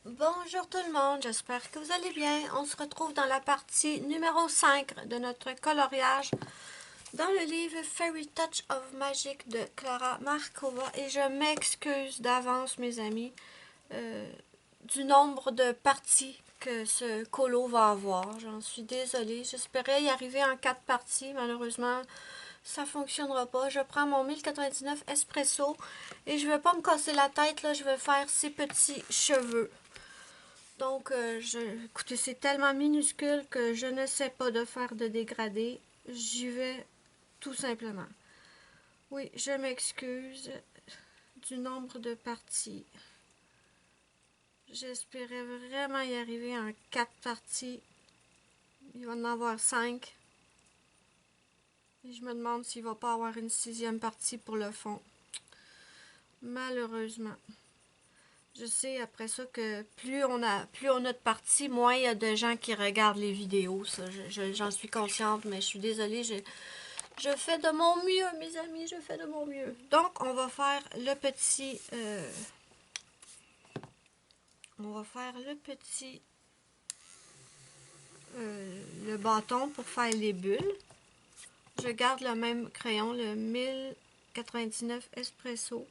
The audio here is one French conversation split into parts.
Bonjour tout le monde, j'espère que vous allez bien. On se retrouve dans la partie numéro 5 de notre coloriage dans le livre Fairy Touch of Magic de Clara Markova. Et je m'excuse d'avance, mes amis, du nombre de parties que ce colo va avoir. J'en suis désolée. J'espérais y arriver en 4 parties. Malheureusement, ça fonctionnera pas. Je prends mon 1099 Espresso et je vais pas me casser la tête. Là, je vais faire ces petits cheveux. Donc, écoutez, c'est tellement minuscule que je n'essaie pas de faire de dégradé. J'y vais tout simplement. Oui, je m'excuse du nombre de parties. J'espérais vraiment y arriver en 4 parties. Il va en avoir 5. Et je me demande s'il va pas avoir une 6e partie pour le fond. Malheureusement. Je sais après ça que plus on a de parties, moins il y a de gens qui regardent les vidéos. Ça, j'en suis consciente, mais je suis désolée. Je fais de mon mieux, mes amis. Je fais de mon mieux. Donc, on va faire le petit... le bâton pour faire les bulles. Je garde le même crayon, le 1099 Espresso.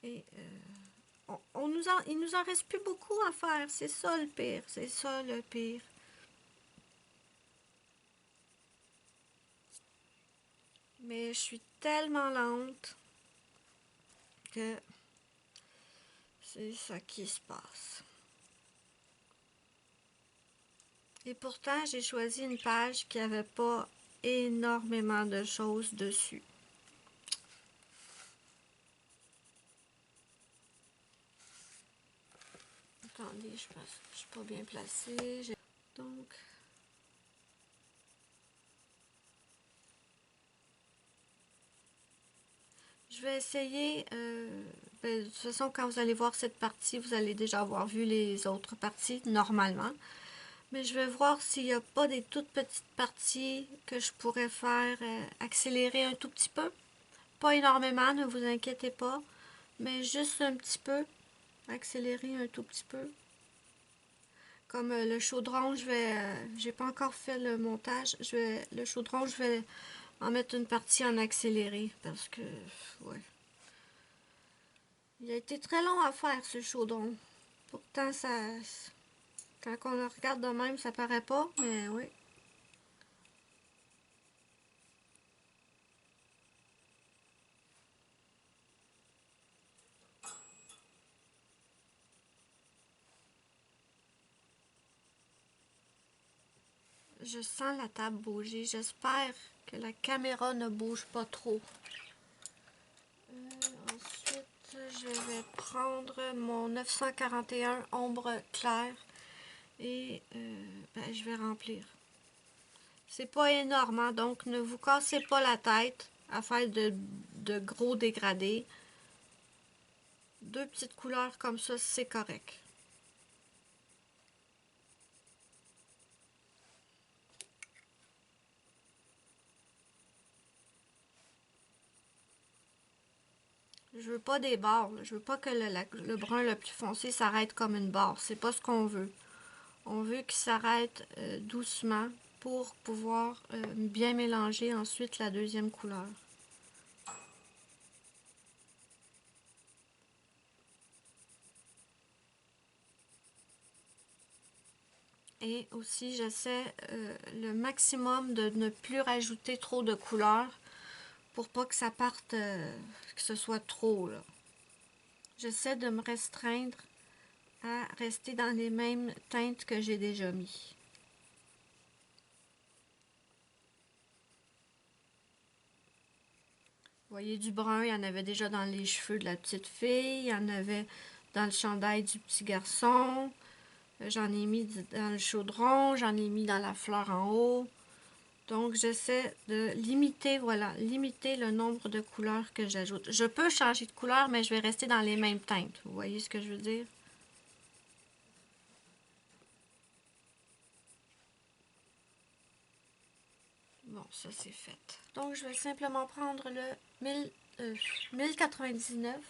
Et il nous en reste plus beaucoup à faire. C'est ça le pire. C'est ça le pire. Mais je suis tellement lente que c'est ça qui se passe. Et pourtant, j'ai choisi une page qui n'avait pas énormément de choses dessus. Attendez, je pense que je suis pas bien placée. Donc, je vais essayer... de toute façon, quand vous allez voir cette partie, vous allez déjà avoir vu les autres parties, normalement. Mais je vais voir s'il n'y a pas des toutes petites parties que je pourrais faire accélérer un tout petit peu. Pas énormément, ne vous inquiétez pas, mais juste un petit peu, accélérer un tout petit peu. Comme le chaudron, j'ai pas encore fait le montage, le chaudron, je vais en mettre une partie en accéléré, parce que, ouais. Il a été très long à faire, ce chaudron. Pourtant, quand on le regarde de même, ça paraît pas, mais oui. Je sens la table bouger. J'espère que la caméra ne bouge pas trop. Ensuite, je vais prendre mon 941 ombre claire et je vais remplir. C'est pas énorme, hein, donc ne vous cassez pas la tête à faire de gros dégradés. 2 petites couleurs comme ça, c'est correct. Je veux pas des barres. Je veux pas que le brun le plus foncé s'arrête comme une barre. C'est pas ce qu'on veut. On veut qu'il s'arrête doucement pour pouvoir bien mélanger ensuite la deuxième couleur. Et aussi, j'essaie le maximum de ne plus rajouter trop de couleurs pour pas que ça parte, que ce soit trop, là. J'essaie de me restreindre à rester dans les mêmes teintes que j'ai déjà mis. Vous voyez, du brun, il y en avait déjà dans les cheveux de la petite fille, il y en avait dans le chandail du petit garçon, j'en ai mis dans le chaudron, j'en ai mis dans la fleur en haut. Donc, j'essaie de limiter, voilà, limiter le nombre de couleurs que j'ajoute. Je peux changer de couleur, mais je vais rester dans les mêmes teintes. Vous voyez ce que je veux dire? Bon, ça c'est fait. Donc, je vais simplement prendre le 1099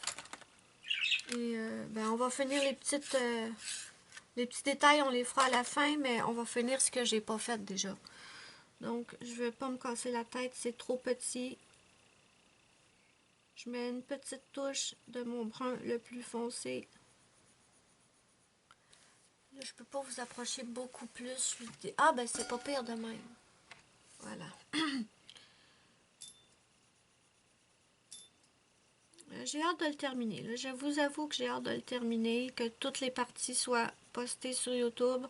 Et ben, on va finir les petits détails, on les fera à la fin, mais on va finir ce que j'ai pas fait déjà. Donc, je vais pas me casser la tête, c'est trop petit. Je mets une petite touche de mon brun le plus foncé. Là, je peux pas vous approcher beaucoup plus. Ah, ben c'est pas pire de même. Voilà. J'ai hâte de le terminer. Là, je vous avoue que j'ai hâte de le terminer, que toutes les parties soient postées sur YouTube.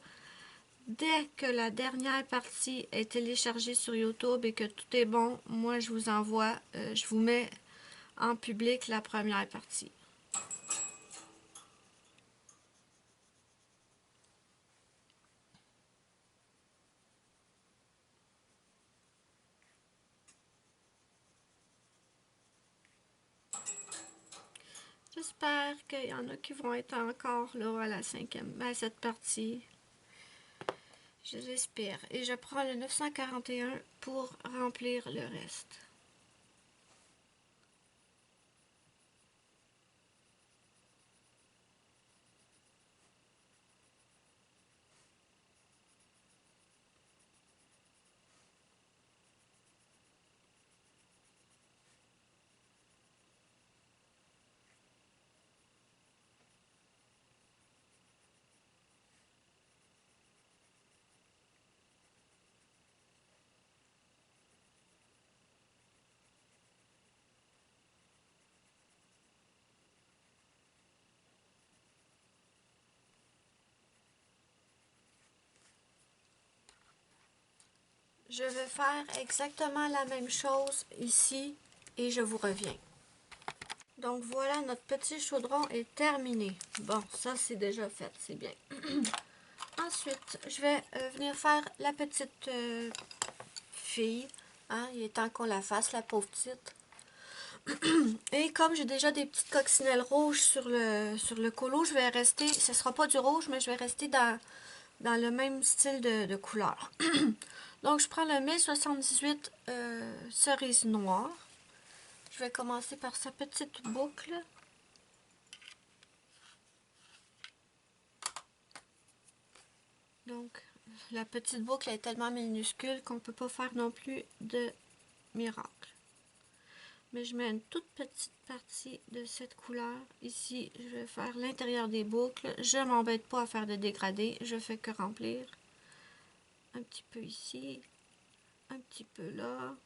Dès que la dernière partie est téléchargée sur YouTube et que tout est bon, moi je vous envoie, je vous mets en public la première partie. J'espère qu'il y en a qui vont être encore là à la cinquième, à cette partie. Je l'espère. Et je prends le 941 pour remplir le reste. Je vais faire exactement la même chose ici et je vous reviens. Donc voilà, notre petit chaudron est terminé. Bon, ça c'est déjà fait, c'est bien. Ensuite, je vais venir faire la petite fille. Hein, il est temps qu'on la fasse, la pauvre petite. Et comme j'ai déjà des petites coccinelles rouges sur le colo, je vais rester, ce ne sera pas du rouge, mais je vais rester dans le même style de couleur. Donc, je prends le 1078 cerise noire. Je vais commencer par sa petite boucle. Donc, la petite boucle est tellement minuscule qu'on ne peut pas faire non plus de miracle. Mais je mets une toute petite partie de cette couleur. Ici, je vais faire l'intérieur des boucles. Je ne m'embête pas à faire de dégradés. Je fais que remplir. Un petit peu ici. Un petit peu là.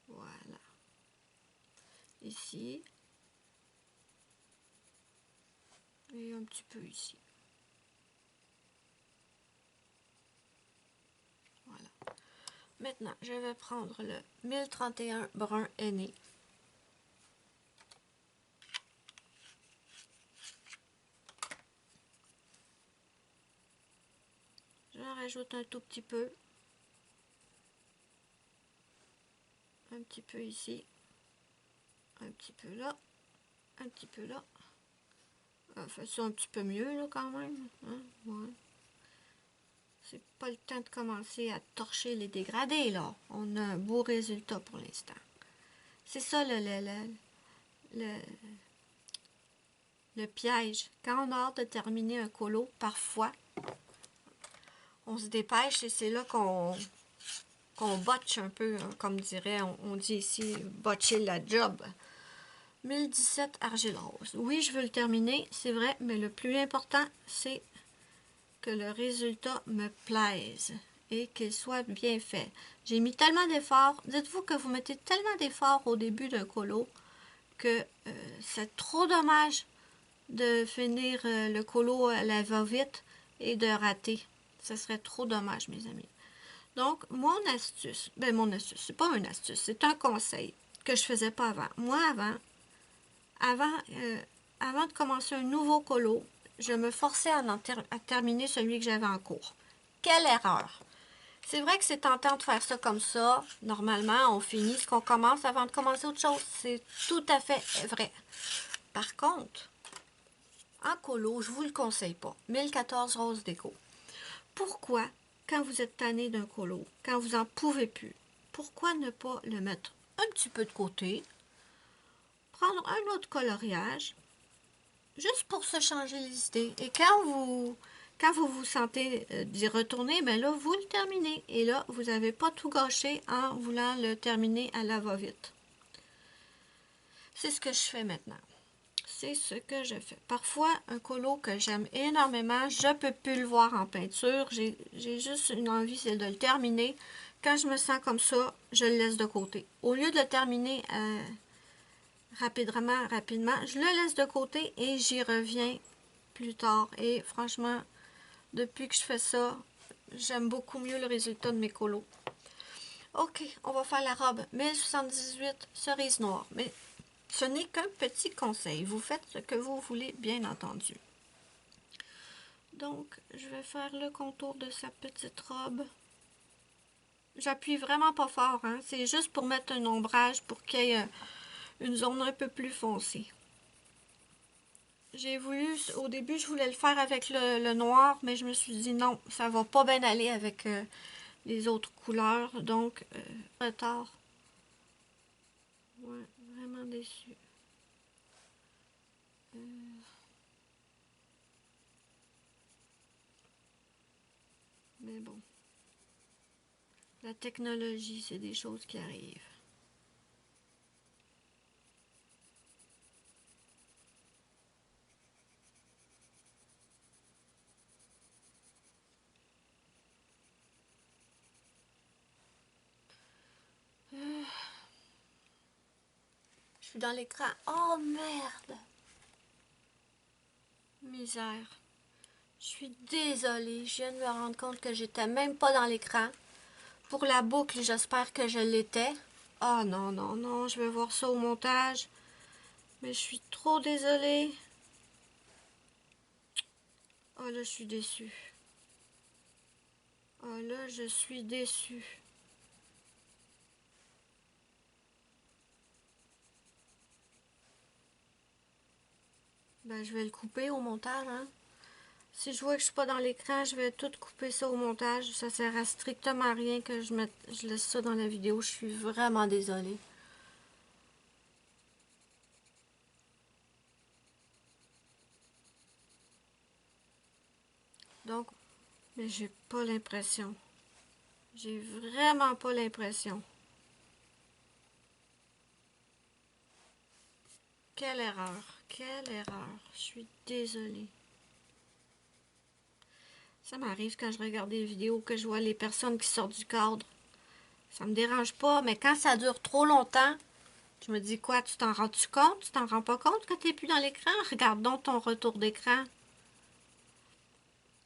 Voilà. Ici. Et un petit peu ici. Voilà. Maintenant, je vais prendre le 1031 brun aîné. J'en rajoute un tout petit peu. Un petit peu ici. Un petit peu là. Un petit peu là. On fait ça un petit peu mieux là quand même. Hein? Ouais. C'est pas le temps de commencer à torcher les dégradés là. On a un beau résultat pour l'instant. C'est ça le piège. Quand on a hâte de terminer un colo, parfois, on se dépêche et c'est là qu'on botche un peu, hein, comme dirait, on dit ici, botcher la job. 1017 argile rose. Oui, je veux le terminer, c'est vrai, mais le plus important, c'est que le résultat me plaise et qu'il soit bien fait. J'ai mis tellement d'efforts. Dites-vous que vous mettez tellement d'efforts au début d'un colo que c'est trop dommage de finir le colo à la va-vite et de rater. Ce serait trop dommage, mes amis. Donc, mon astuce, c'est pas une astuce, c'est un conseil que je faisais pas avant. Moi, avant de commencer un nouveau colo, je me forçais à terminer celui que j'avais en cours. Quelle erreur! C'est vrai que c'est tentant de faire ça comme ça. Normalement, on finit ce qu'on commence avant de commencer autre chose. C'est tout à fait vrai. Par contre, en colo, je vous le conseille pas. 1014 Rose Déco. Pourquoi, quand vous êtes tanné d'un colo, quand vous en pouvez plus, pourquoi ne pas le mettre un petit peu de côté, prendre un autre coloriage, juste pour se changer les idées. Et quand vous vous sentez d'y retourner, ben là, vous le terminez. Et là, vous n'avez pas tout gâché en voulant le terminer à la va-vite. C'est ce que je fais maintenant. C'est ce que je fais. Parfois, un colo que j'aime énormément, je ne peux plus le voir en peinture. J'ai juste une envie, c'est de le terminer. Quand je me sens comme ça, je le laisse de côté. Au lieu de le terminer rapidement, je le laisse de côté et j'y reviens plus tard. Et franchement, depuis que je fais ça, j'aime beaucoup mieux le résultat de mes colos. Ok, on va faire la robe 1078 cerise noire. Mais ce n'est qu'un petit conseil. Vous faites ce que vous voulez, bien entendu. Donc, je vais faire le contour de sa petite robe. J'appuie vraiment pas fort, hein? C'est juste pour mettre un ombrage pour qu'il y ait une zone un peu plus foncée. J'ai voulu, au début, je voulais le faire avec le noir, mais je me suis dit non, ça va pas bien aller avec les autres couleurs, donc retard. Ouais, vraiment déçue. Mais bon. La technologie, c'est des choses qui arrivent. Je suis dans l'écran. Oh merde! Misère. Je suis désolée. Je viens de me rendre compte que j'étais même pas dans l'écran. Pour la boucle, j'espère que je l'étais. Oh non, non, non. Je vais voir ça au montage. Mais je suis trop désolée. Oh là, je suis déçue. Oh là, je suis déçue. Ben, je vais le couper au montage, hein. Si je vois que je suis pas dans l'écran, je vais tout couper ça au montage. Ça sert à strictement rien que je laisse ça dans la vidéo. Je suis vraiment désolée. Donc, mais j'ai pas l'impression. J'ai vraiment pas l'impression. Quelle erreur. Quelle erreur. Je suis désolée. Ça m'arrive quand je regarde des vidéos que je vois les personnes qui sortent du cadre. Ça me dérange pas, mais quand ça dure trop longtemps, je me dis quoi, tu t'en rends-tu compte? Tu t'en rends pas compte que t'es plus dans l'écran? Regarde donc ton retour d'écran.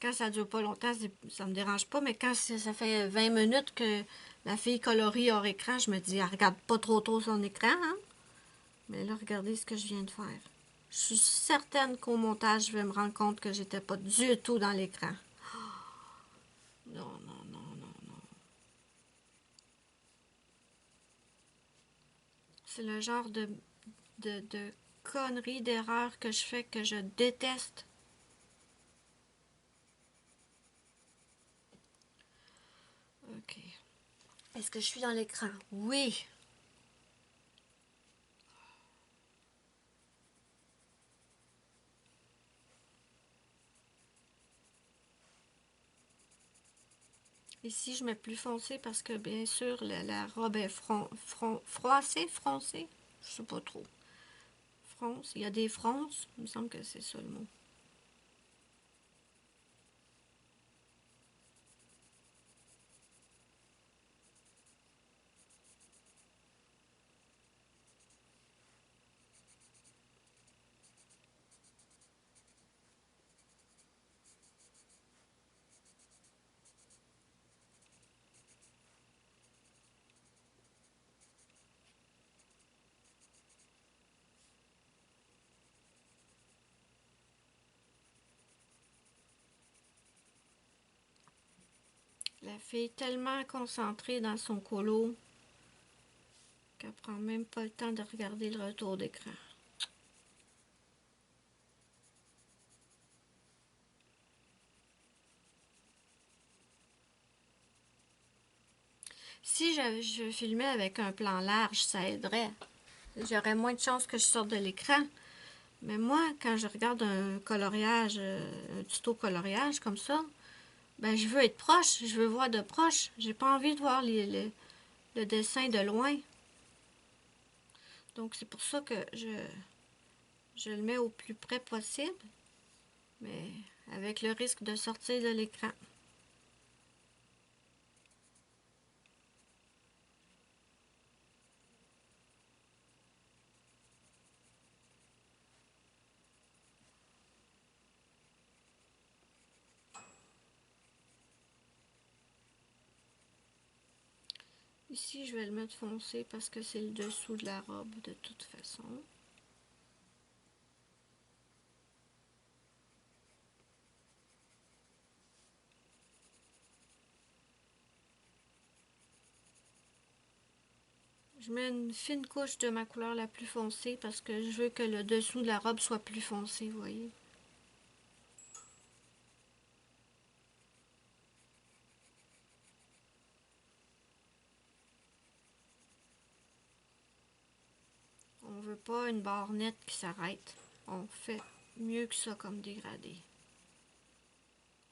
Quand ça dure pas longtemps, ça me dérange pas, mais quand ça fait 20 minutes que la fille colorie hors écran, je me dis, elle regarde pas trop tôt son écran, hein? Mais là, regardez ce que je viens de faire. Je suis certaine qu'au montage, je vais me rendre compte que j'étais pas du tout dans l'écran. Non, non, non, non, non. C'est le genre de conneries, d'erreurs que je fais que je déteste. Ok. Est-ce que je suis dans l'écran? Oui. Ici, je mets plus foncé parce que, bien sûr, la robe est froissée, froncée. Je sais pas trop. France, il y a des fronces. Il me semble que c'est ça le mot. La fille est tellement concentrée dans son colo qu'elle prend même pas le temps de regarder le retour d'écran. Si je filmais avec un plan large, ça aiderait. j'aurais moins de chances que je sorte de l'écran. Mais moi, quand je regarde un coloriage, un tuto coloriage comme ça, ben je veux être proche, je veux voir de proche. J'ai pas envie de voir le dessin de loin. Donc c'est pour ça que je le mets au plus près possible, mais avec le risque de sortir de l'écran. Ici, je vais le mettre foncé parce que c'est le dessous de la robe de toute façon. Je mets une fine couche de ma couleur la plus foncée parce que je veux que le dessous de la robe soit plus foncé, vous voyez. On veut pas une barre nette qui s'arrête. On fait mieux que ça comme dégradé.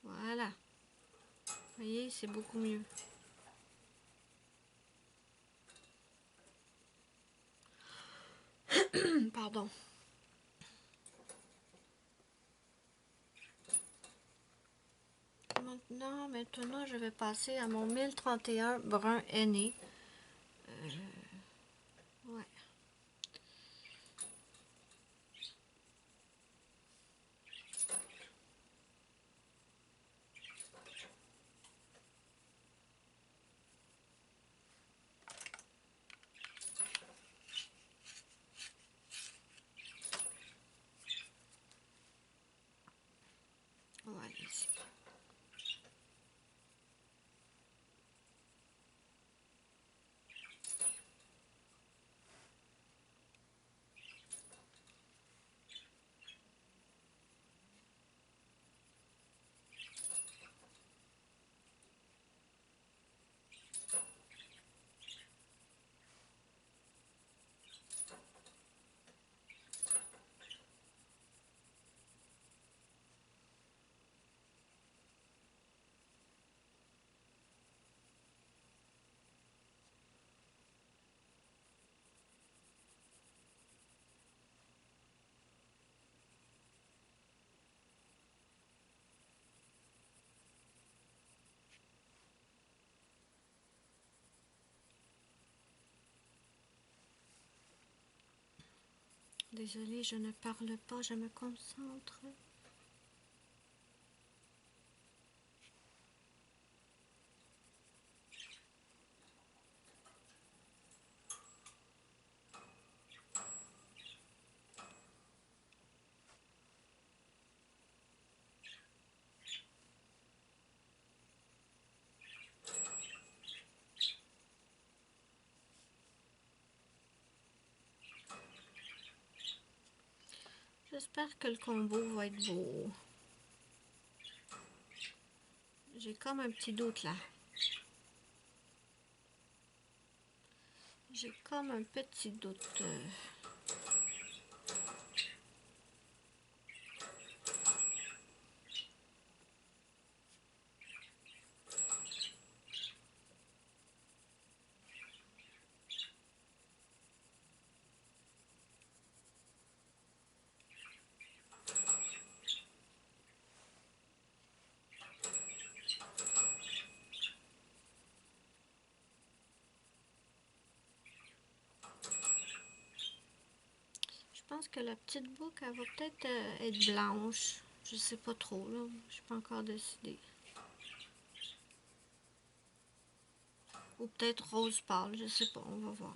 Voilà. Vous voyez, c'est beaucoup mieux. Pardon. Maintenant, je vais passer à mon 1031 brun aîné. Ouais. Ouais, ici. Désolée, je ne parle pas, je me concentre. J'espère que le combo va être beau. J'ai comme un petit doute là. J'ai comme un petit doute. Je pense que la petite boucle, elle va peut-être être blanche. Je sais pas trop, là. Je suis pas encore décidée. Ou peut-être rose pâle, je sais pas, on va voir.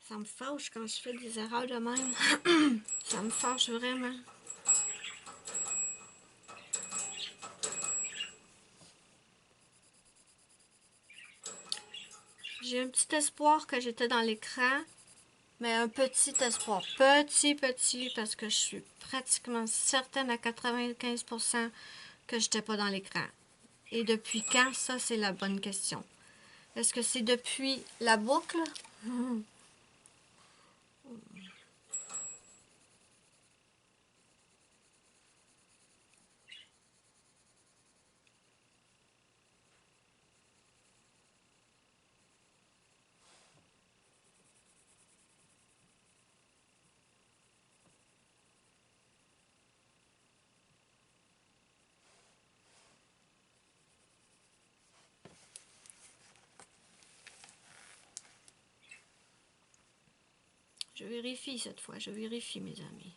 Ça me fâche quand je fais des erreurs de même. Ça me fâche vraiment. J'ai un petit espoir que j'étais dans l'écran, mais un petit espoir. Petit, parce que je suis pratiquement certaine à 95% que j'étais pas dans l'écran. Et depuis quand, ça, c'est la bonne question. Est-ce que c'est depuis la boucle? Je vérifie cette fois, je vérifie, mes amis.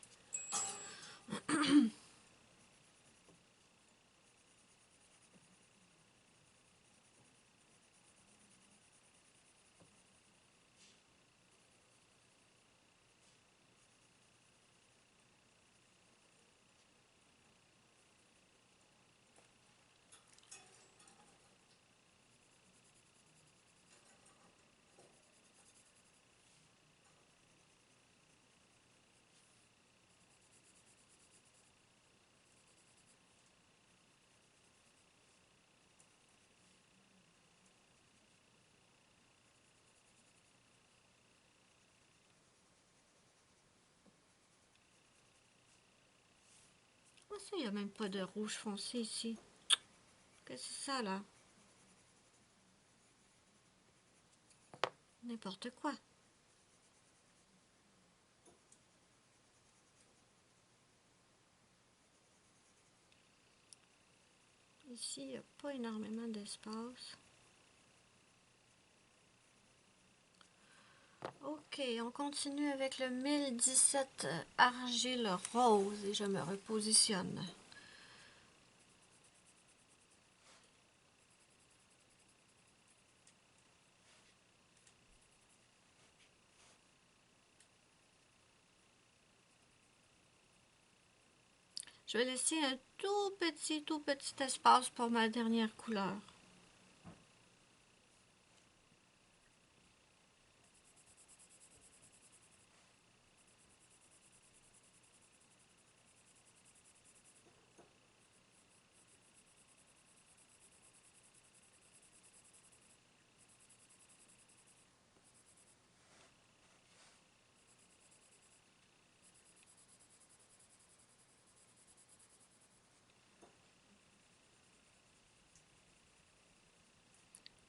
Ah, ça, il n'y a même pas de rouge foncé ici. Qu'est-ce que c'est ça, là? N'importe quoi. Ici, il n'y a pas énormément d'espace. Ok, on continue avec le 1017 argile rose et je me repositionne. Je vais laisser un tout petit espace pour ma dernière couleur.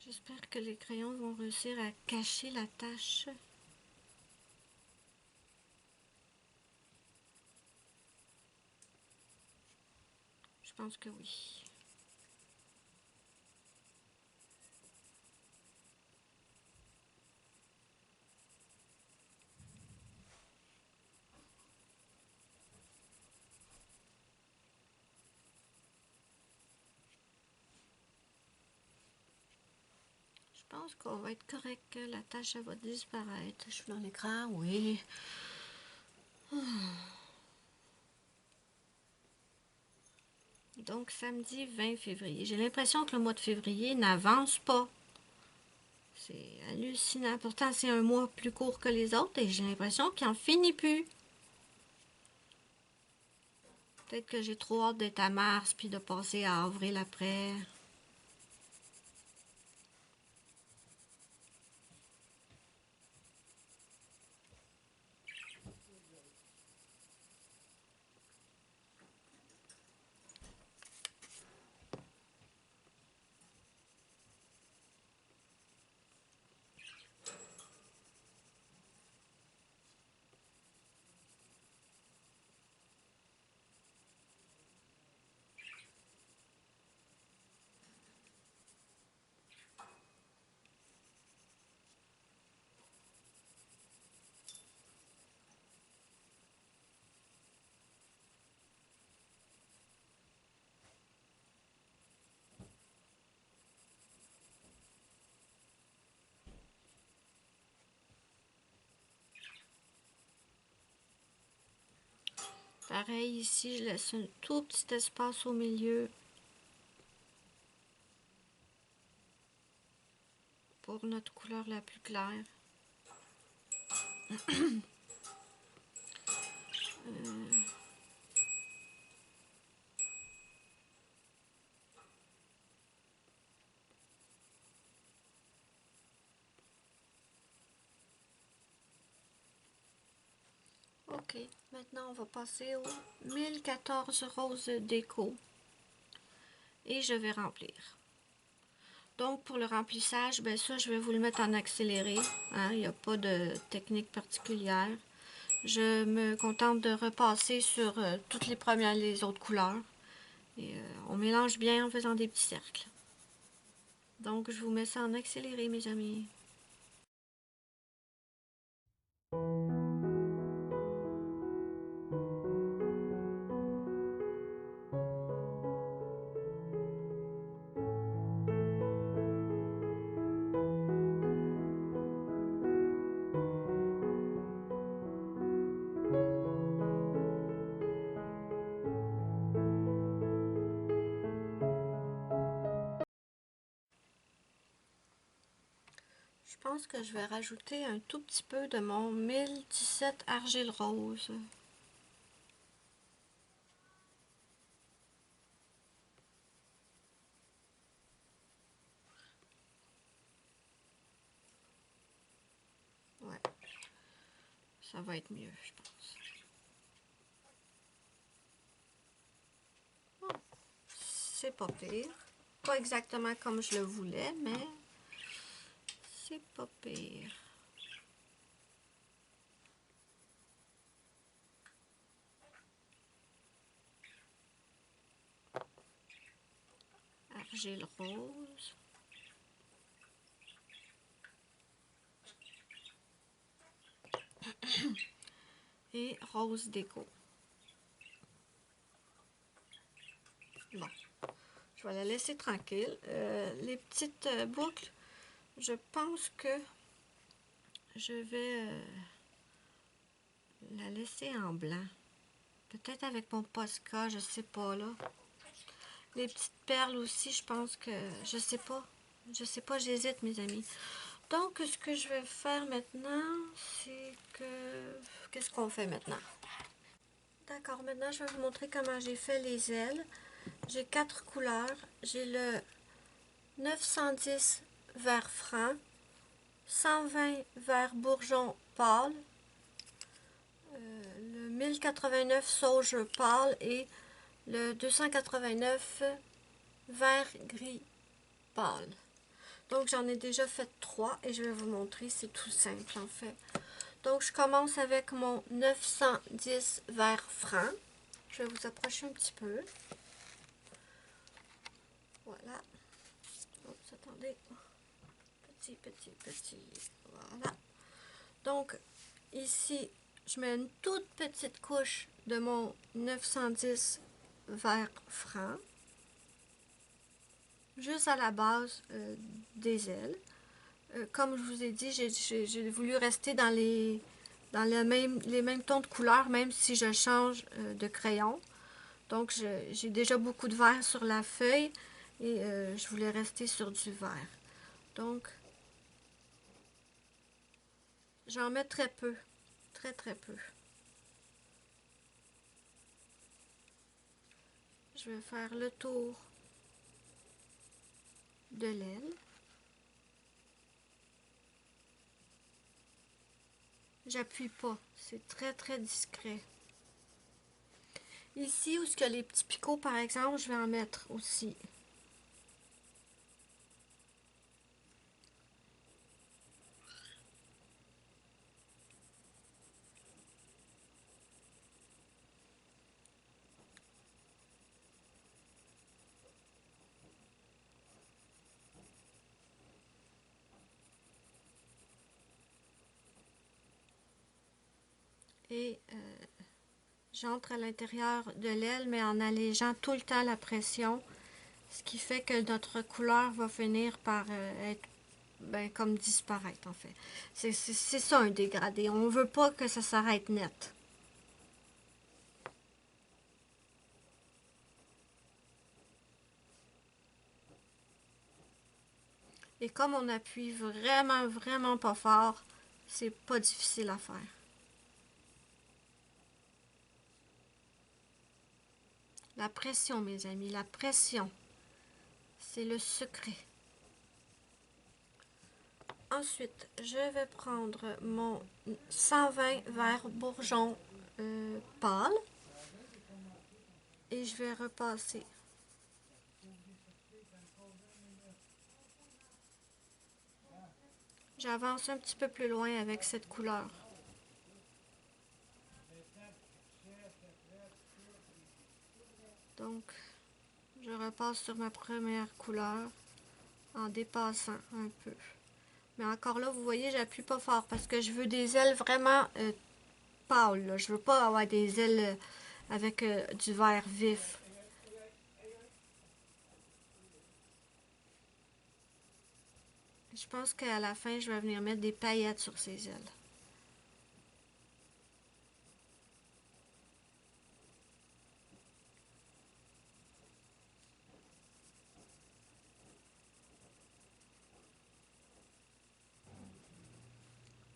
J'espère que les crayons vont réussir à cacher la tache. Je pense que oui. Je pense qu'on va être correct, que la tache elle va disparaître. Je suis dans l'écran, oui. Donc, samedi 20 février. J'ai l'impression que le mois de février n'avance pas. C'est hallucinant. Pourtant, c'est un mois plus court que les autres et j'ai l'impression qu'il n'en finit plus. Peut-être que j'ai trop hâte d'être à mars puis de passer à avril après. Pareil ici, je laisse un tout petit espace au milieu pour notre couleur la plus claire. Ok, maintenant on va passer au 1014 rose déco et je vais remplir. Donc pour le remplissage, ben ça je vais vous le mettre en accéléré, hein, il n'y a pas de technique particulière. Je me contente de repasser sur toutes les autres couleurs et on mélange bien en faisant des petits cercles. Donc je vous mets ça en accéléré mes amis. Je pense que je vais rajouter un tout petit peu de mon 1017 argile rose. Ouais, ça va être mieux, je pense. Oh, c'est pas pire. Pas exactement comme je le voulais, mais c'est pas pire. Argile rose. Et rose déco. Bon, je vais la laisser tranquille. Les petites boucles, je pense que je vais la laisser en blanc. Peut-être avec mon Posca, je sais pas là. Les petites perles aussi, je pense que... Je sais pas. Je sais pas, j'hésite mes amis. Donc, ce que je vais faire maintenant, c'est que... Qu'est-ce qu'on fait maintenant? D'accord, maintenant je vais vous montrer comment j'ai fait les ailes. J'ai 4 couleurs. J'ai le 910 vert franc, 120 vert bourgeon pâle, le 1089 sauge pâle et le 289 vert gris pâle. Donc j'en ai déjà fait 3 et je vais vous montrer, c'est tout simple en fait. Donc je commence avec mon 910 vert franc. Je vais vous approcher un petit peu. Voilà. Oups, attendez. Petit. Voilà. Donc ici, je mets une toute petite couche de mon 910 vert franc. Juste à la base des ailes. Comme je vous ai dit, j'ai voulu rester dans les mêmes tons de couleur, même si je change de crayon. Donc, j'ai déjà beaucoup de vert sur la feuille et je voulais rester sur du vert. Donc, j'en mets très peu, très peu. Je vais faire le tour de l'aile. J'appuie pas, c'est très discret. Ici, où il y a les petits picots, par exemple, je vais en mettre aussi. Et j'entre à l'intérieur de l'aile, mais en allégeant tout le temps la pression, ce qui fait que notre couleur va finir par être comme disparaître en fait. C'est ça un dégradé. On ne veut pas que ça s'arrête net. Et comme on appuie vraiment, vraiment pas fort, c'est pas difficile à faire. La pression, mes amis, la pression, c'est le secret. Ensuite, je vais prendre mon 120 vert bourgeon pâle et je vais repasser. J'avance un petit peu plus loin avec cette couleur. Donc, je repasse sur ma première couleur en dépassant un peu. Mais encore là, vous voyez, j'appuie pas fort parce que je veux des ailes vraiment pâles. Là. Je veux pas avoir des ailes avec du vert vif. Je pense qu'à la fin, je vais venir mettre des paillettes sur ces ailes.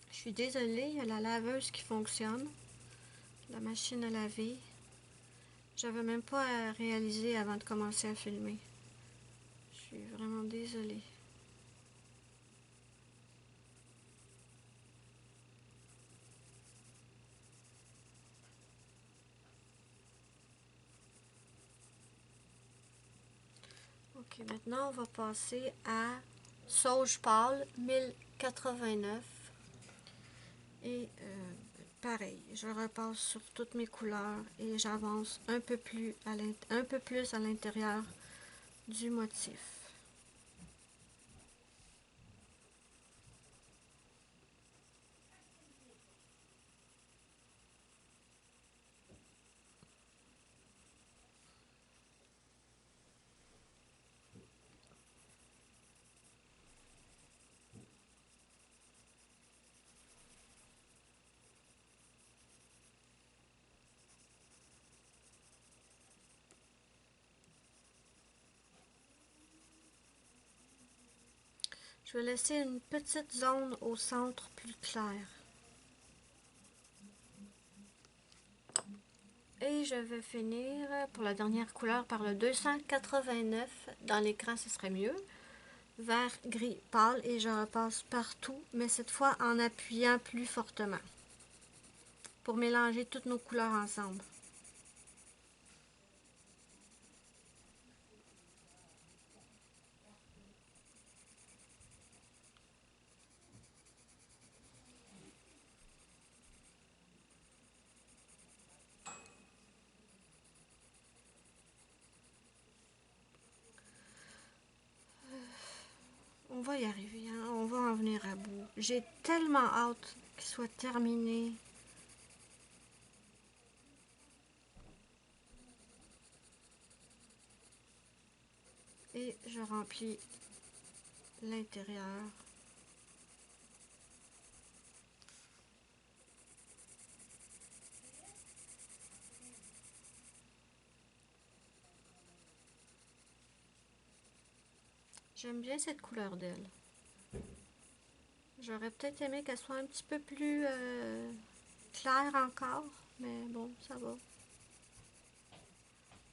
Je suis désolée, il y a la laveuse qui fonctionne. La machine à laver. J'avais même pas à réaliser avant de commencer à filmer. Je suis vraiment désolée. Ok, maintenant on va passer à Sauge pâle 1089. Et pareil, je repasse sur toutes mes couleurs et j'avance un peu plus à l'intérieur du motif. Je vais laisser une petite zone au centre plus claire. Et je vais finir pour la dernière couleur par le 289. Dans l'écran, ce serait mieux. Vert gris pâle et je repasse partout, mais cette fois en appuyant plus fortement pour mélanger toutes nos couleurs ensemble. On va y arriver, hein? On va en venir à bout. J'ai tellement hâte qu'il soit terminé. Et je remplis l'intérieur. J'aime bien cette couleur d'elle. J'aurais peut-être aimé qu'elle soit un petit peu plus claire encore, mais bon, ça va.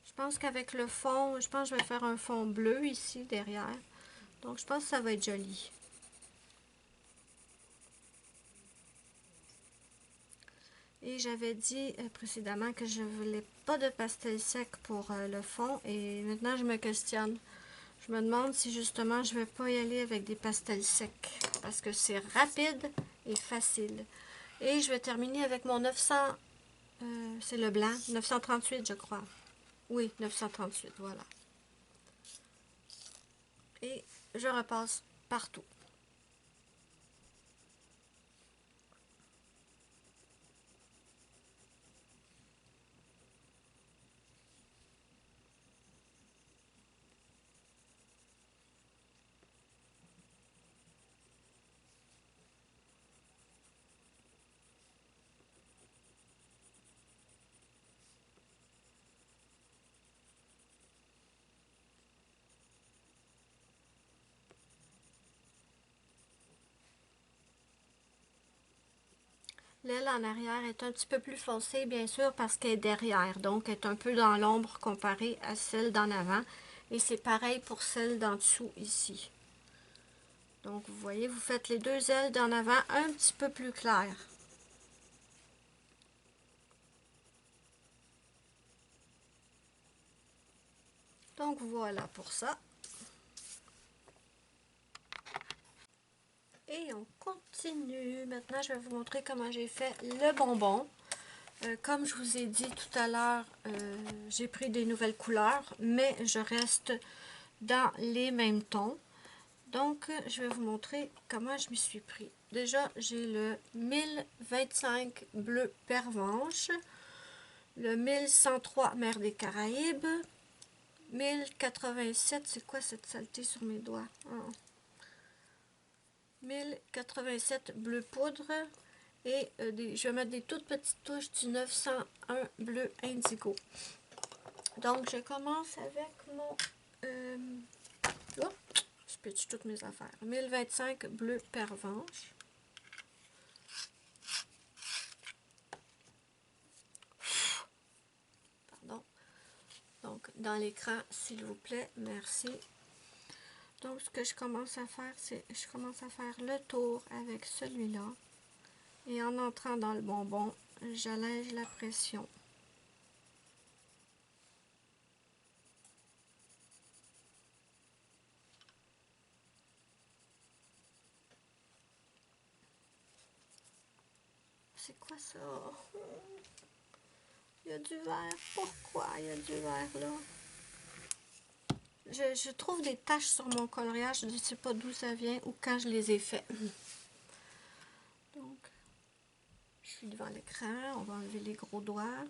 Je pense qu'avec le fond, je pense que je vais faire un fond bleu ici derrière. Donc je pense que ça va être joli. Et j'avais dit précédemment que je voulais pas de pastel sec pour le fond et maintenant je me questionne. Je me demande si justement je vais pas y aller avec des pastels secs parce que c'est rapide et facile. Et je vais terminer avec mon 900, c'est le blanc, 938 je crois. Oui, 938, voilà. Et je repasse partout. L'aile en arrière est un petit peu plus foncée, bien sûr, parce qu'elle est derrière. Donc, elle est un peu dans l'ombre comparée à celle d'en avant. Et c'est pareil pour celle d'en dessous, ici. Donc, vous voyez, vous faites les deux ailes d'en avant un petit peu plus claires. Donc, voilà pour ça. Et on continue. Maintenant, je vais vous montrer comment j'ai fait le bonbon. Comme je vous ai dit tout à l'heure, j'ai pris des nouvelles couleurs, mais je reste dans les mêmes tons. Donc, je vais vous montrer comment je m'y suis pris. Déjà, j'ai le 1025 bleu pervenche, le 1103 mer des Caraïbes, 1087, c'est quoi cette saleté sur mes doigts? 1087 bleu poudre et je vais mettre des toutes petites touches du 901 bleu indigo. Donc, je commence avec mon... je pitche toutes mes affaires. 1025 bleu pervenche. Pardon. Donc, dans l'écran, s'il vous plaît, merci. Donc, ce que je commence à faire, c'est je commence à faire le tour avec celui-là. Et en entrant dans le bonbon, j'allège la pression. C'est quoi ça? Il y a du vert. Pourquoi il y a du vert là? Je trouve des taches sur mon coloriage. Je ne sais pas d'où ça vient ou quand je les ai faits. Donc, je suis devant l'écran. On va enlever les gros doigts.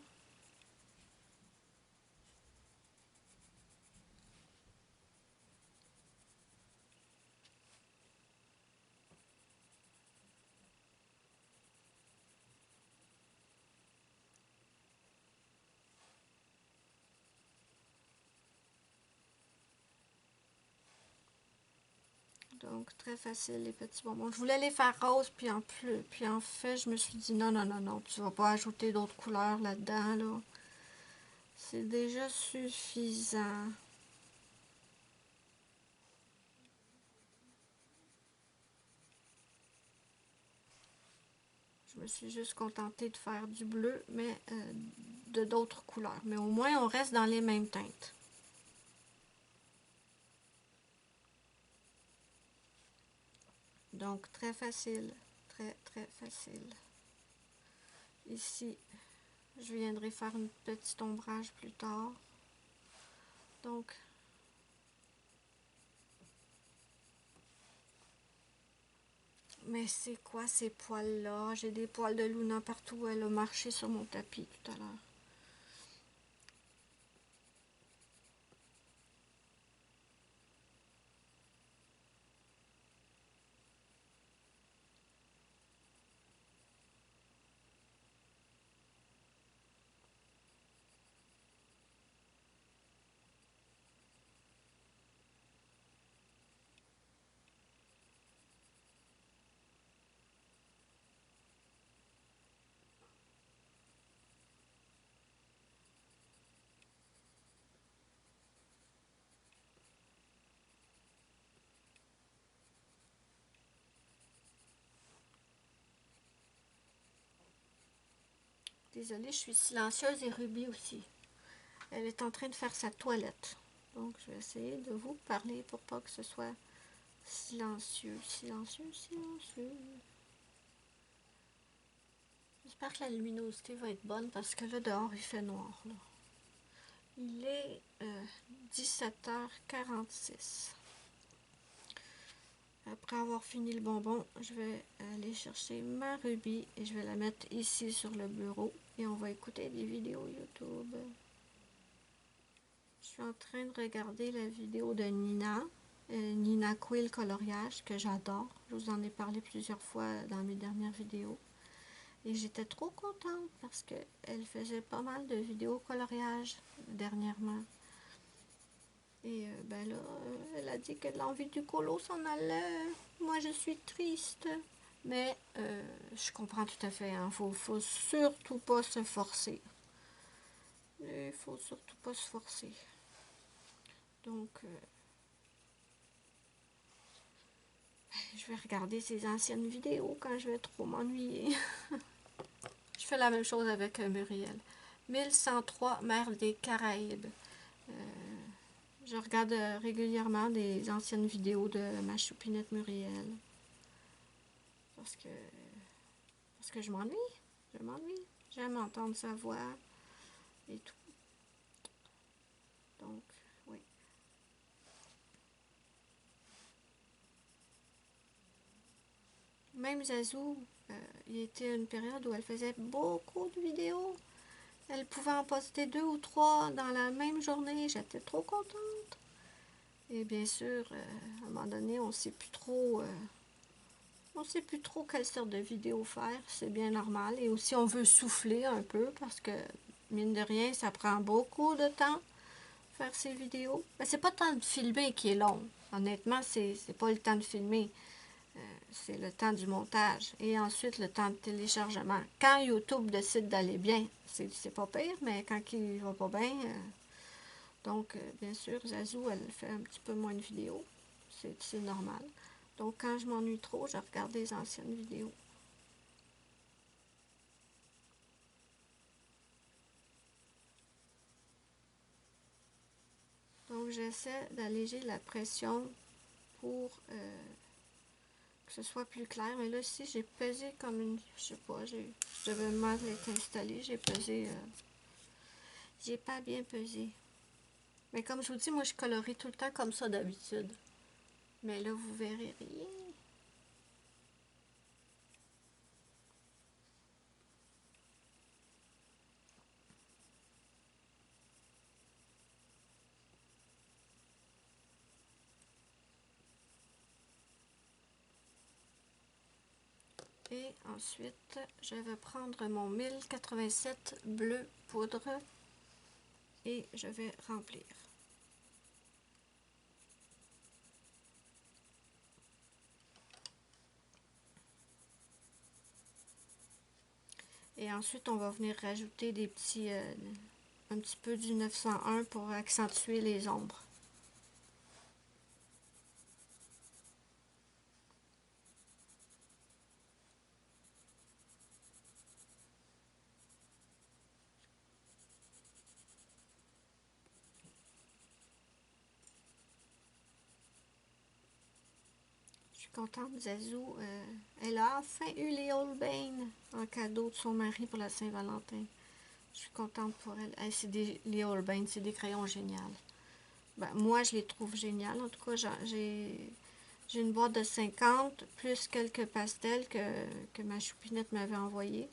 Donc, très facile, les petits bonbons. Je voulais les faire roses, puis en fait, je me suis dit, non, non, non, non, tu vas pas ajouter d'autres couleurs là-dedans, là. C'est déjà suffisant. Je me suis juste contentée de faire du bleu, mais de d'autres couleurs. Mais au moins, on reste dans les mêmes teintes. Donc, très facile. Très, très facile. Ici, je viendrai faire un petit ombrage plus tard. Donc, mais c'est quoi ces poils-là? J'ai des poils de Luna partout où elle a marché sur mon tapis tout à l'heure. Désolée, je suis silencieuse et Ruby aussi. Elle est en train de faire sa toilette. Donc, je vais essayer de vous parler pour pas que ce soit silencieux, silencieux, silencieux. J'espère que la luminosité va être bonne parce que là, dehors, il fait noir. Là. Il est 17h46. Après avoir fini le bonbon, je vais aller chercher ma Ruby et je vais la mettre ici sur le bureau et on va écouter des vidéos YouTube. Je suis en train de regarder la vidéo de Nina, Nina Quill Coloriage, que j'adore. Je vous en ai parlé plusieurs fois dans mes dernières vidéos. Et j'étais trop contente parce qu'elle faisait pas mal de vidéos coloriage dernièrement. Et ben là, elle a dit que l'envie du colo s'en allait. Moi, je suis triste. Mais je comprends tout à fait, hein. Faut surtout pas se forcer. Il faut surtout pas se forcer. Donc, je vais regarder ces anciennes vidéos quand je vais trop m'ennuyer. Je fais la même chose avec Muriel. 1103, mer des Caraïbes. Je regarde régulièrement des anciennes vidéos de ma choupinette Muriel. Parce que je m'ennuie. Je m'ennuie. J'aime entendre sa voix et tout. Donc, oui. Même Zazou, il y était une période où elle faisait beaucoup de vidéos. Elle pouvait en poster 2 ou 3 dans la même journée. J'étais trop contente. Et bien sûr, à un moment donné, on sait plus trop quelle sorte de vidéo faire. C'est bien normal. Et aussi, on veut souffler un peu parce que, mine de rien, ça prend beaucoup de temps faire ces vidéos. Mais c'est pas le temps de filmer qui est long. Honnêtement, c'est pas le temps de filmer. C'est le temps du montage et ensuite le temps de téléchargement. Quand YouTube décide d'aller bien, c'est pas pire, mais quand il va pas bien, donc bien sûr, Zazou, elle fait un petit peu moins de vidéos. C'est normal. Donc quand je m'ennuie trop, je regarde des anciennes vidéos. Donc j'essaie d'alléger la pression pour que ce soit plus clair. Mais là, ici, j'ai pesé comme une... Je sais pas, je devais mal être installé. J'ai pesé... j'ai pas bien pesé. Mais comme je vous dis, moi, je colorie tout le temps comme ça d'habitude. Mais là, vous verrez rien. Et ensuite, je vais prendre mon 1087 bleu poudre et je vais remplir. Et ensuite, on va venir rajouter des petits, un petit peu du 901 pour accentuer les ombres. Je suis contente, Zazou. Elle a enfin eu les Holbein en cadeau de son mari pour la Saint-Valentin. Je suis contente pour elle. Les Holbein, c'est des crayons géniaux. Ben, moi, je les trouve géniales. En tout cas, j'ai une boîte de 50 plus quelques pastels que ma choupinette m'avait envoyé.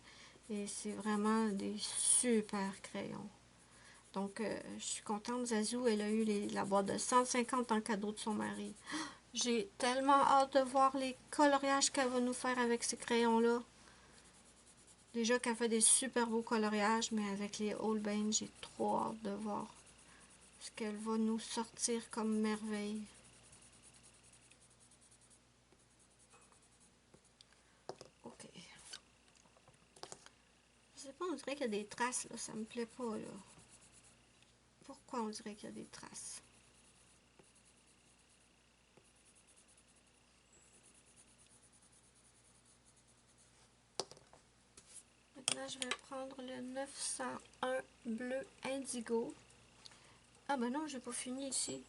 Et c'est vraiment des super crayons. Donc, je suis contente. Zazou, elle a eu la boîte de 150 en cadeau de son mari. J'ai tellement hâte de voir les coloriages qu'elle va nous faire avec ces crayons-là. Déjà qu'elle fait des super beaux coloriages, mais avec les Holbein, j'ai trop hâte de voir ce qu'elle va nous sortir comme merveille. Ok. Je sais pas, on dirait qu'il y a des traces, là. Ça me plaît pas, là. Pourquoi on dirait qu'il y a des traces? Maintenant, je vais prendre le 901 bleu indigo. Ah ben non, j'ai pas fini ici.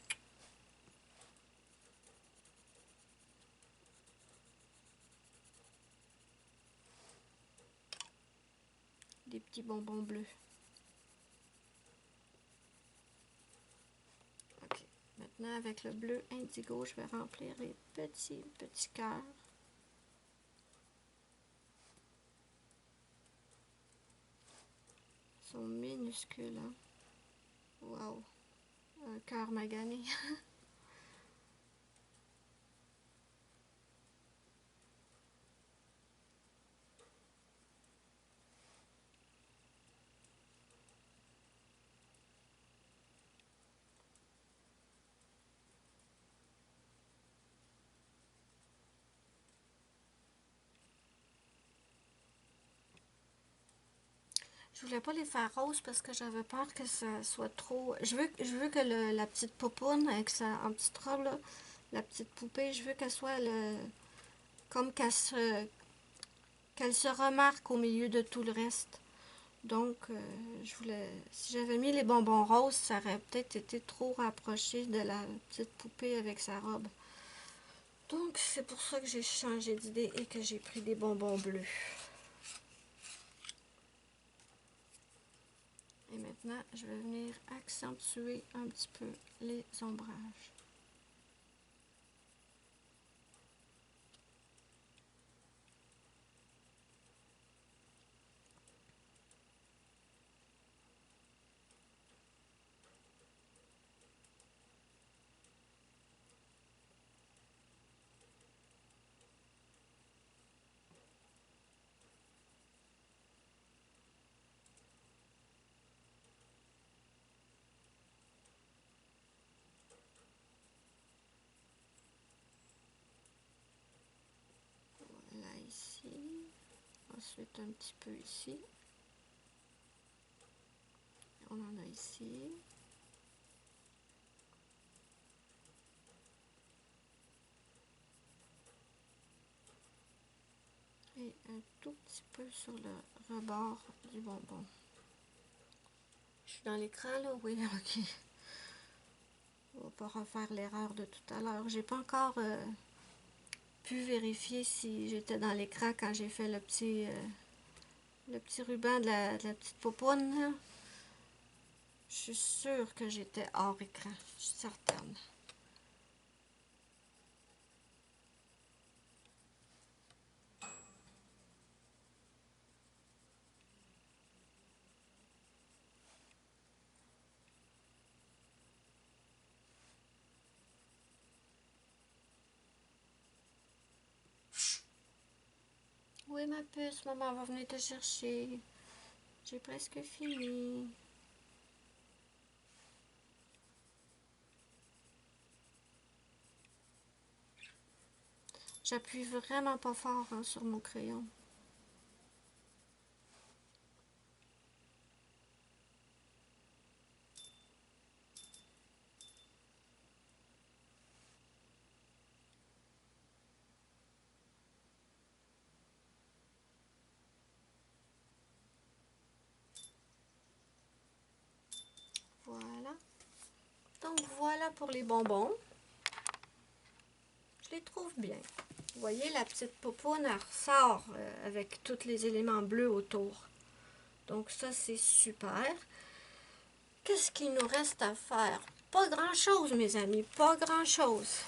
Des petits bonbons bleus. Ok. Maintenant, avec le bleu indigo, je vais remplir les petits cœurs. Ils sont minuscules, hein. Wow. Un cœur magané. Je voulais pas les faire roses parce que j'avais peur que ça soit trop... Je veux que la petite popoune avec en petite robe, là, la petite poupée, je veux qu'elle soit comme qu'elle se remarque au milieu de tout le reste. Donc, je voulais... Si j'avais mis les bonbons roses, ça aurait peut-être été trop rapproché de la petite poupée avec sa robe. Donc, c'est pour ça que j'ai changé d'idée et que j'ai pris des bonbons bleus. Et maintenant, je vais venir accentuer un petit peu les ombrages. Là, ici. Ensuite, un petit peu ici. On en a ici. Et un tout petit peu sur le rebord du bonbon. Je suis dans l'écran là, oui, ok. On va pas refaire l'erreur de tout à l'heure. J'ai pas encore pu vérifier si j'étais dans l'écran quand j'ai fait le petit ruban de la petite popoune. Là. Je suis sûre que j'étais hors écran, je suis certaine. Oui, ma puce, maman va venir te chercher. J'ai presque fini. J'appuie vraiment pas fort hein, sur mon crayon. Voilà. Donc voilà pour les bonbons. Je les trouve bien. Vous voyez, la petite popoune, elle ressort avec tous les éléments bleus autour. Donc ça, c'est super. Qu'est-ce qu'il nous reste à faire? Pas grand-chose, mes amis, pas grand-chose.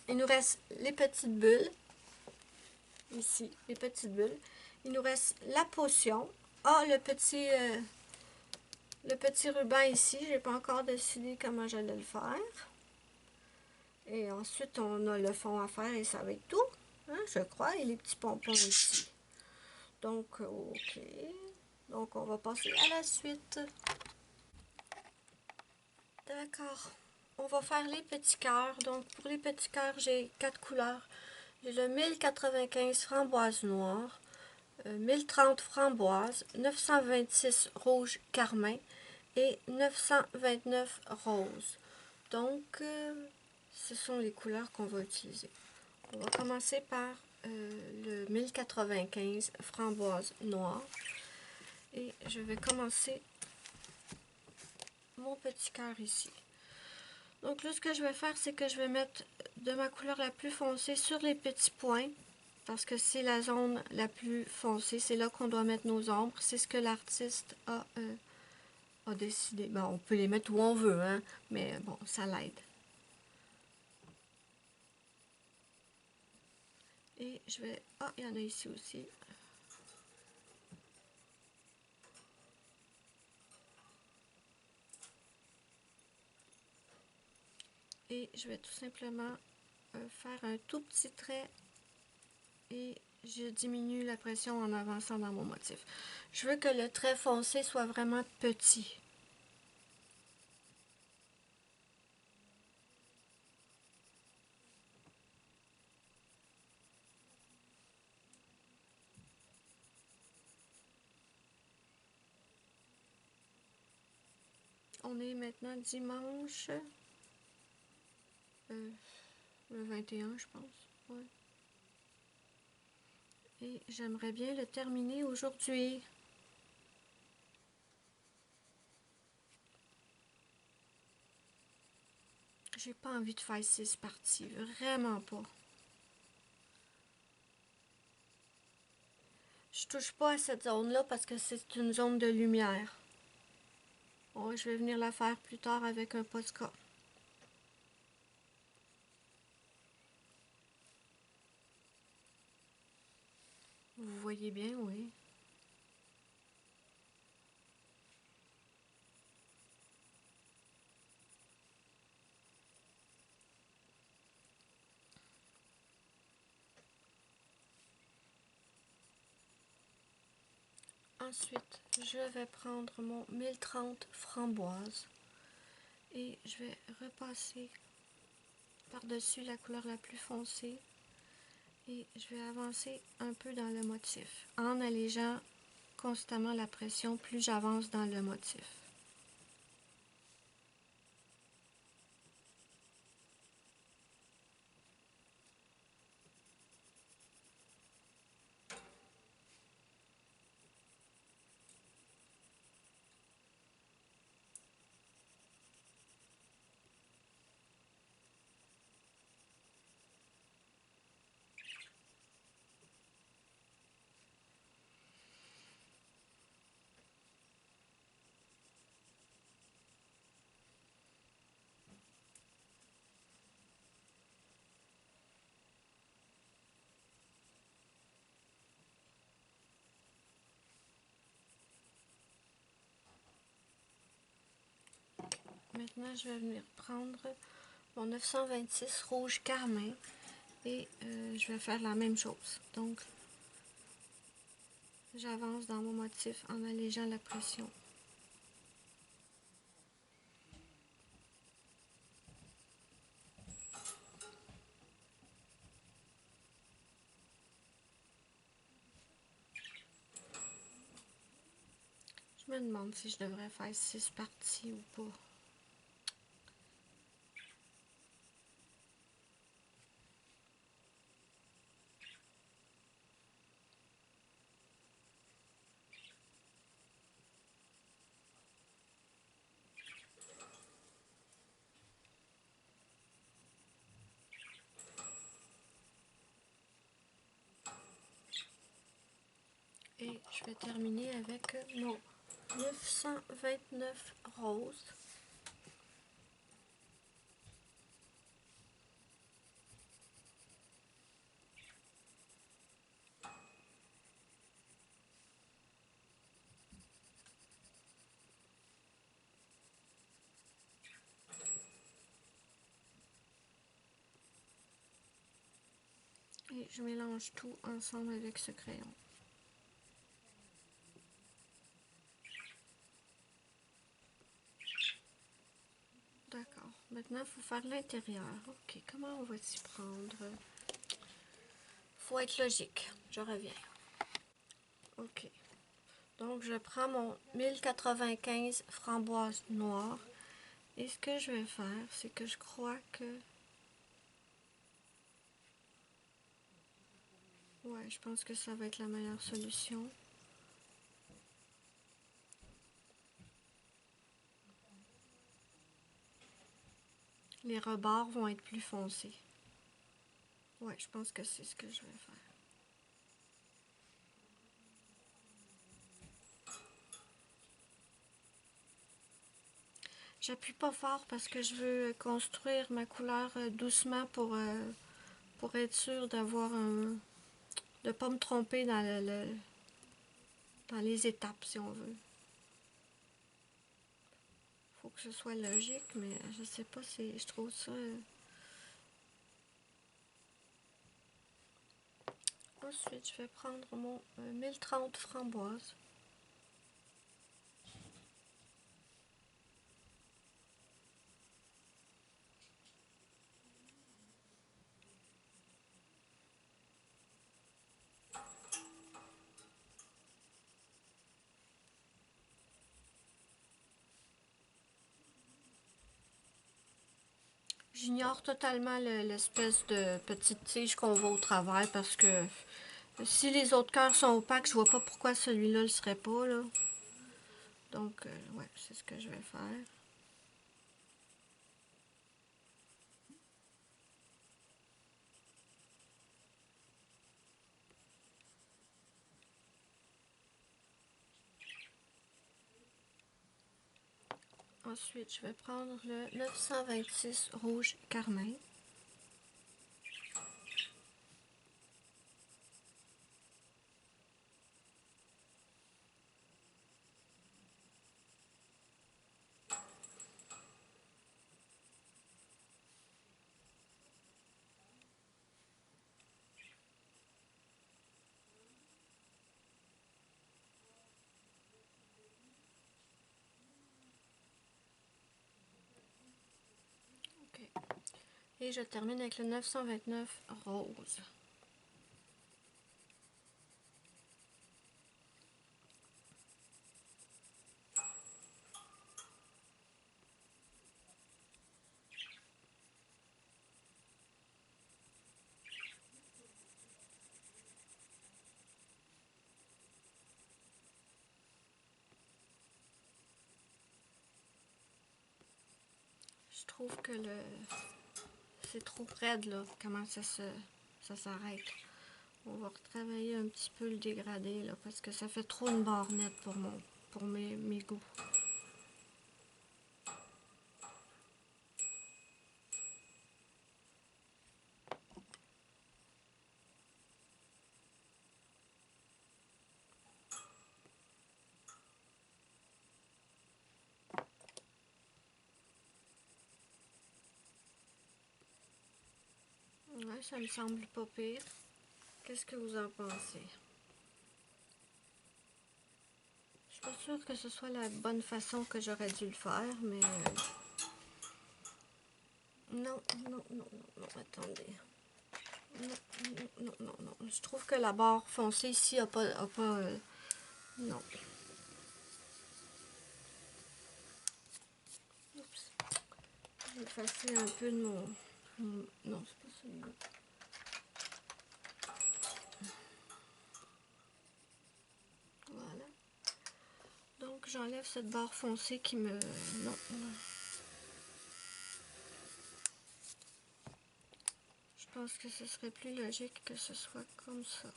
Il nous reste les petites bulles. Ici, les petites bulles. Il nous reste la potion. Ah, le petit ruban ici. J'ai pas encore décidé comment j'allais le faire. Et ensuite, on a le fond à faire et ça va être tout. Hein, je crois. Et les petits pompons ici. Donc, ok. Donc, on va passer à la suite. D'accord. On va faire les petits cœurs. Donc, pour les petits cœurs, j'ai 4 couleurs. J'ai le 1095 framboise noire, 1030 framboise, 926 rouge carmin et 929 rose. Donc, ce sont les couleurs qu'on va utiliser. On va commencer par le 1095 framboise noire. Et je vais commencer mon petit cœur ici. Donc là, ce que je vais faire, c'est que je vais mettre de ma couleur la plus foncée sur les petits points. Parce que c'est la zone la plus foncée. C'est là qu'on doit mettre nos ombres. C'est ce que l'artiste a décidé. Bon, on peut les mettre où on veut, hein. Mais bon, ça l'aide. Et je vais... Ah, il y en a ici aussi. Et je vais tout simplement faire un tout petit trait et je diminue la pression en avançant dans mon motif. Je veux que le trait foncé soit vraiment petit. On est maintenant dimanche, le 21, je pense. Ouais. Et j'aimerais bien le terminer aujourd'hui. J'ai pas envie de faire 6 parties, vraiment pas. Je touche pas à cette zone-là parce que c'est une zone de lumière. Bon, je vais venir la faire plus tard avec un Posca. Vous voyez bien, oui. Ensuite, je vais prendre mon 1030 framboise et je vais repasser par-dessus la couleur la plus foncée et je vais avancer un peu dans le motif en allégeant constamment la pression plus j'avance dans le motif. Maintenant, je vais venir prendre mon 926 rouge carmin et je vais faire la même chose. Donc, j'avance dans mon motif en allégeant la pression. Je me demande si je devrais faire 6 parties ou pas. Et je vais terminer avec mon 929 rose. Et je mélange tout ensemble avec ce crayon. D'accord. Maintenant, il faut faire l'intérieur. Ok, comment on va s'y prendre? Faut être logique. Je reviens. Ok. Donc, je prends mon 1095 framboise noire. Et ce que je vais faire, c'est que je crois que... Ouais, je pense que ça va être la meilleure solution. Les rebords vont être plus foncés. Ouais, je pense que c'est ce que je vais faire. J'appuie pas fort parce que je veux construire ma couleur doucement pour être sûre d'avoir un... de pas me tromper dans dans les étapes, si on veut. Faut que ce soit logique, mais je sais pas si je trouve ça... Ensuite, je vais prendre mon 1030 framboise. J'ignore totalement l'espèce de petite tige qu'on voit au travers parce que si les autres cœurs sont opaques, je vois pas pourquoi celui-là le serait pas, là. Donc, ouais, c'est ce que je vais faire. Ensuite, je vais prendre le 926 rouge carmin. Ok. Et je termine avec le 929 rose. Je trouve que c'est trop raide là, comment ça s'arrête. On va retravailler un petit peu le dégradé là, parce que ça fait trop une barre nette pour mes goûts. Ouais, ça me semble pas pire. Qu'est-ce que vous en pensez? Je suis pas sûre que ce soit la bonne façon que j'aurais dû le faire, mais... Non, non, non, non, non, attendez. Non, non, non, non, non. Je trouve que la barre foncée ici a pas... non. Oups. Je vais effacer un peu de non, c'est pas celui-là. Voilà. Donc, j'enlève cette barre foncée qui me... Non. Je pense que ce serait plus logique que ce soit comme ça.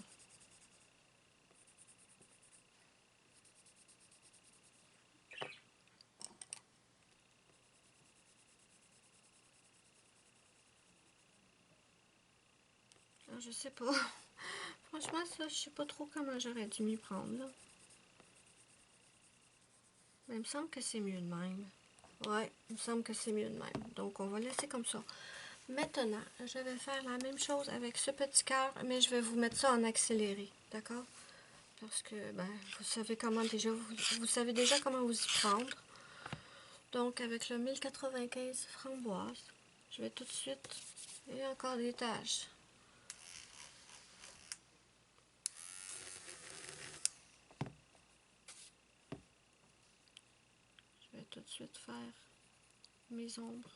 Alors, je sais pas. Franchement, ça, je sais pas trop comment j'aurais dû m'y prendre, là. Mais il me semble que c'est mieux de même. Ouais, il me semble que c'est mieux de même. Donc, on va laisser comme ça. Maintenant, je vais faire la même chose avec ce petit cœur, mais je vais vous mettre ça en accéléré, d'accord? Parce que, ben, vous savez comment déjà, vous savez déjà comment vous y prendre. Donc, avec le 1095 framboise, je vais tout de suite, et encore des taches. Je vais tout de suite faire mes ombres.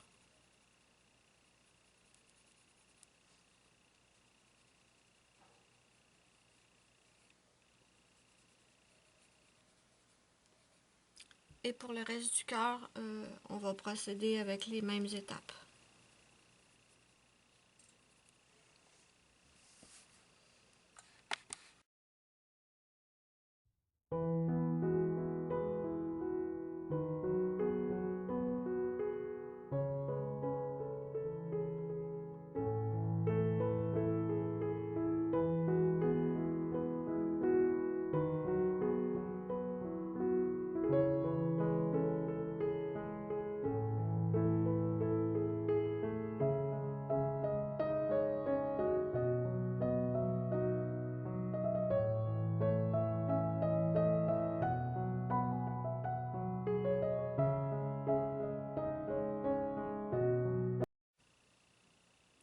Et pour le reste du cœur, on va procéder avec les mêmes étapes.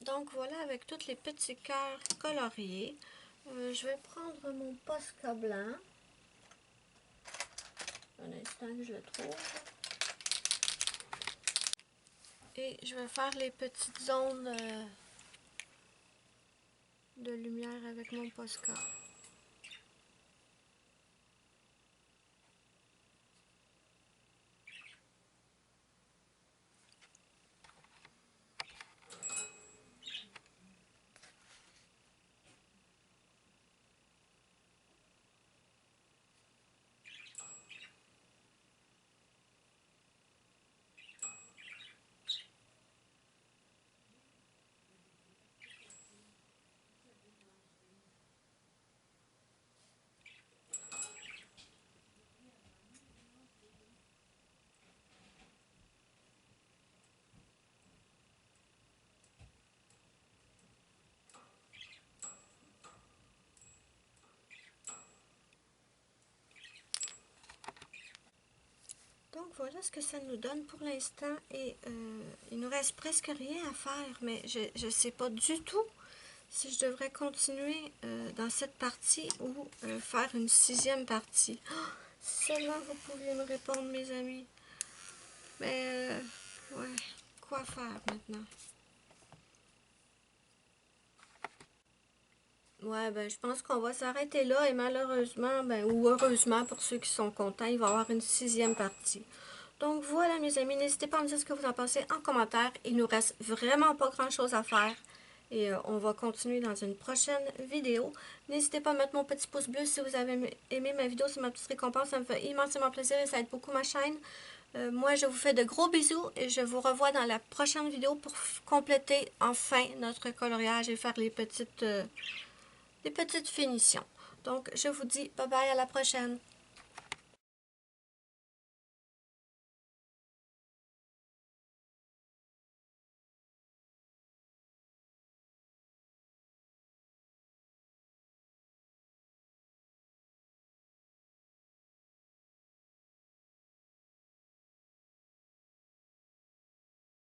Donc voilà, avec tous les petits cœurs coloriés, je vais prendre mon Posca blanc. Un instant que je le trouve. Et je vais faire les petites zones de lumière avec mon Posca. Donc voilà ce que ça nous donne pour l'instant et il nous reste presque rien à faire, mais je ne sais pas du tout si je devrais continuer dans cette partie ou faire une 6e partie. Oh, si seulement vous pouviez me répondre, mes amis. Mais ouais, quoi faire maintenant? Ouais, ben je pense qu'on va s'arrêter là et malheureusement, ben, ou heureusement pour ceux qui sont contents, il va y avoir une 6e partie. Donc voilà mes amis, n'hésitez pas à me dire ce que vous en pensez en commentaire. Il nous reste vraiment pas grand chose à faire. Et on va continuer dans une prochaine vidéo. N'hésitez pas à mettre mon petit pouce bleu si vous avez aimé ma vidéo. C'est ma petite récompense. Ça me fait immensément plaisir et ça aide beaucoup ma chaîne. Moi, je vous fais de gros bisous et je vous revois dans la prochaine vidéo pour compléter enfin notre coloriage et faire les petites finitions. Donc, je vous dis bye bye à la prochaine.